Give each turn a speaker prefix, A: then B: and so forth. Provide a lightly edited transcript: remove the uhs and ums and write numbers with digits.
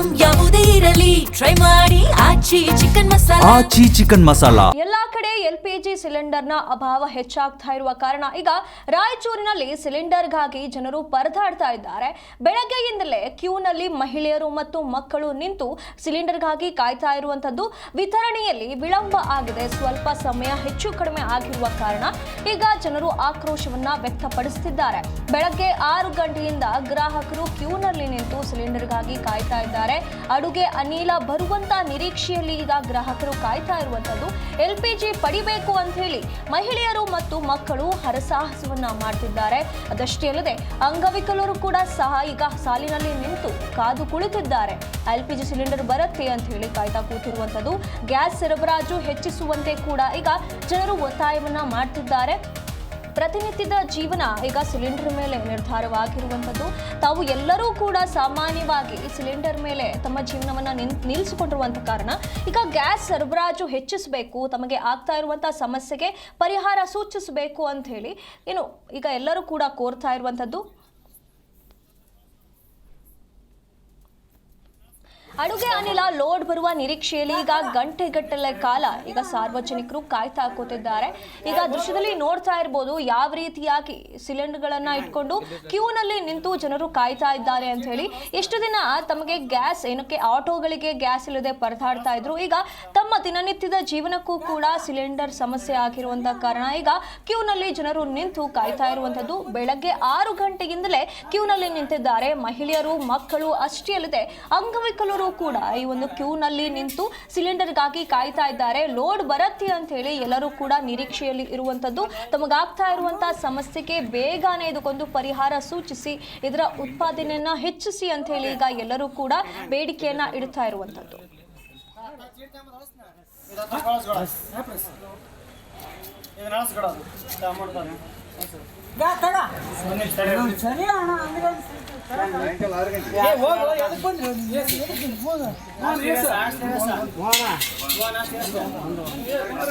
A: Item ಯಾವುದೇ ಇರಲಿ try ಮಾಡಿ ಆಚಿ ಚಿಕನ್ ಮಸಾಲಾ.
B: ಎಲ್ಲಾ ಕಡೆ ಎಲ್ಪಿಜಿ ಸಿಲಿಂಡರ್ನ ಅಭಾವ ಹೆಚ್ಚಾಗ್ತಾ ಇರುವ ಕಾರಣ ಈಗ ರಾಯಚೂರಿನಲ್ಲಿ ಸಿಲಿಂಡರ್ಗಾಗಿ ಜನರು ಪರದಾಡ್ತಾ ಇದ್ದಾರೆ. ಬೆಳಗ್ಗೆಯಿಂದಲೇ ಕ್ಯೂನಲ್ಲಿ ಮಹಿಳೆಯರು ಮತ್ತು ಮಕ್ಕಳು ನಿಂತು ಸಿಲಿಂಡರ್ಗಾಗಿ ಕಾಯ್ತಾ ಇರುವಂತದ್ದು. ವಿತರಣೆಯಲ್ಲಿ ವಿಳಂಬ ಆಗಿದೆ. ಸ್ವಲ್ಪ ಸಮಯ ಹೆಚ್ಚು ಕಡಿಮೆ ಆಗಿರುವ ಕಾರಣ ಈಗ ಜನರು ಆಕ್ರೋಶವನ್ನ ವ್ಯಕ್ತಪಡಿಸುತ್ತಿದ್ದಾರೆ. ಬೆಳಗ್ಗೆ 6 ಗಂಟೆಯಿಂದ ಗ್ರಾಹಕರು ಕ್ಯೂನಲ್ಲಿ ನಿಂತು ಸಿಲಿಂಡರ್ಗಾಗಿ ಕಾಯ್ತಾ ಇದ್ದಾರೆ. ಅಡುಗೆ ಅನಿಲ ಬರುವಂತ ನಿರೀಕ್ಷೆಯಲ್ಲಿ ಈಗ ಗ್ರಾಹಕರು ಕಾಯ್ತಾ ಇರುವಂತದ್ದು. ಎಲ್ಪಿಜಿ ಪಡಿಬೇಕು ಅಂತ ಹೇಳಿ ಮಹಿಳೆಯರು ಮತ್ತು ಮಕ್ಕಳು ಹರಸಾಹಸವನ್ನ ಮಾಡ್ತಿದ್ದಾರೆ. ಅದಷ್ಟೇ ಅಲ್ಲದೆ ಅಂಗವಿಕಲರು ಕೂಡ ಸಹ ಈಗ ಸಾಲಿನಲ್ಲಿ ನಿಂತು ಕಾದು ಕುಳಿತಿದ್ದಾರೆ. ಎಲ್ಪಿಜಿ ಸಿಲಿಂಡರ್ ಬರುತ್ತೆ ಅಂತ ಹೇಳಿ ಕಾಯ್ತಾ ಕೂತಿರುವಂತದ್ದು. ಗ್ಯಾಸ್ ಸರಬರಾಜು ಹೆಚ್ಚಿಸುವಂತೆ ಕೂಡ ಈಗ ಜನರು ಒತ್ತಾಯವನ್ನ ಮಾಡ್ತಿದ್ದಾರೆ. ಪ್ರತಿನಿತ್ಯದ ಜೀವನ ಈಗ ಸಿಲಿಂಡರ್ ಮೇಲೆ ನಿರ್ಧಾರವಾಗಿರುವಂಥದ್ದು. ತಾವು ಎಲ್ಲರೂ ಕೂಡ ಸಾಮಾನ್ಯವಾಗಿ ಸಿಲಿಂಡರ್ ಮೇಲೆ ತಮ್ಮ ಜೀವನವನ್ನು ನಿಲ್ಲಿಸಿಕೊಂಡಿರುವಂಥ ಕಾರಣ ಈಗ ಗ್ಯಾಸ್ ಸರಬರಾಜು ಹೆಚ್ಚಿಸಬೇಕು, ತಮಗೆ ಆಗ್ತಾ ಇರುವಂಥ ಸಮಸ್ಯೆಗೆ ಪರಿಹಾರ ಸೂಚಿಸಬೇಕು ಅಂತ ಹೇಳಿ ಈಗ ಎಲ್ಲರೂ ಕೂಡ ಕೋರ್ತಾ ಇರುವಂಥದ್ದು. ಅಡುಗೆ ಅನಿಲ ಲೋಡ್ ಬರುವ ನಿರೀಕ್ಷೆಯಲ್ಲಿ ಈಗ ಗಂಟೆಗಟ್ಟಲೆ ಕಾಲ ಈಗ ಸಾರ್ವಜನಿಕರು ಕಾಯ್ತಾ ಕೂತಿದ್ದಾರೆ. ಈಗ ದೃಶ್ಯದಲ್ಲಿ ನೋಡ್ತಾ ಇರಬಹುದು ಯಾವ ರೀತಿಯಾಗಿ ಸಿಲಿಂಡರ್ಗಳನ್ನ ಇಟ್ಕೊಂಡು ಕ್ಯೂನಲ್ಲಿ ನಿಂತು ಜನರು ಕಾಯ್ತಾ ಇದ್ದಾರೆ ಅಂತ ಹೇಳಿ. ಎಷ್ಟು ದಿನ ತಮಗೆ ಗ್ಯಾಸ್ ಏನಕ್ಕೆ ಆಟೋಗಳಿಗೆ ಗ್ಯಾಸ್ ಇಲ್ಲದೆ ಪರದಾಡ್ತಾ ಇದ್ರು. ಈಗ ತಮ್ಮ ದಿನನಿತ್ಯದ ಜೀವನಕ್ಕೂ ಕೂಡ ಸಿಲಿಂಡರ್ ಸಮಸ್ಯೆ ಆಗಿರುವಂತ ಕಾರಣ ಈಗ ಕ್ಯೂನಲ್ಲಿ ಜನರು ನಿಂತು ಕಾಯ್ತಾ ಇರುವಂತದ್ದು. ಬೆಳಗ್ಗೆ 6 ಗಂಟೆಯಿಂದಲೇ ಕ್ಯೂನಲ್ಲಿ ನಿಂತಿದ್ದಾರೆ. ಮಹಿಳೆಯರು, ಮಕ್ಕಳು ಅಷ್ಟೇ ಅಲ್ಲದೆ ಅಂಗವಿಕಲರು ಕೂಡ ಈ ಒಂದು ಕ್ಯೂನಲ್ಲಿ ನಿಂತು ಸಿಲಿಂಡರ್ಗಾಗಿ ಕಾಯ್ತಾ ಇದ್ದಾರೆ. ಲೋಡ್ ಬರುತ್ತೆ ಅಂತ ಹೇಳಿ ಎಲ್ಲರೂ ಕೂಡ ನಿರೀಕ್ಷೆಯಲ್ಲಿ ಇರುವಂತದ್ದು. ತಮಗಾಗ್ತಾ ಇರುವಂತಹ ಸಮಸ್ಯೆಗೆ ಬೇಗನೆ ಇದಕ್ಕೊಂದು ಪರಿಹಾರ ಸೂಚಿಸಿ ಇದರ ಉತ್ಪಾದನೆಯನ್ನ ಹೆಚ್ಚಿಸಿ ಅಂತ ಹೇಳಿ ಈಗ ಎಲ್ಲರೂ ಕೂಡ ಬೇಡಿಕೆಯನ್ನ ಇಡ್ತಾ ಇರುವಂತದ್ದು.
C: ಹೋಗ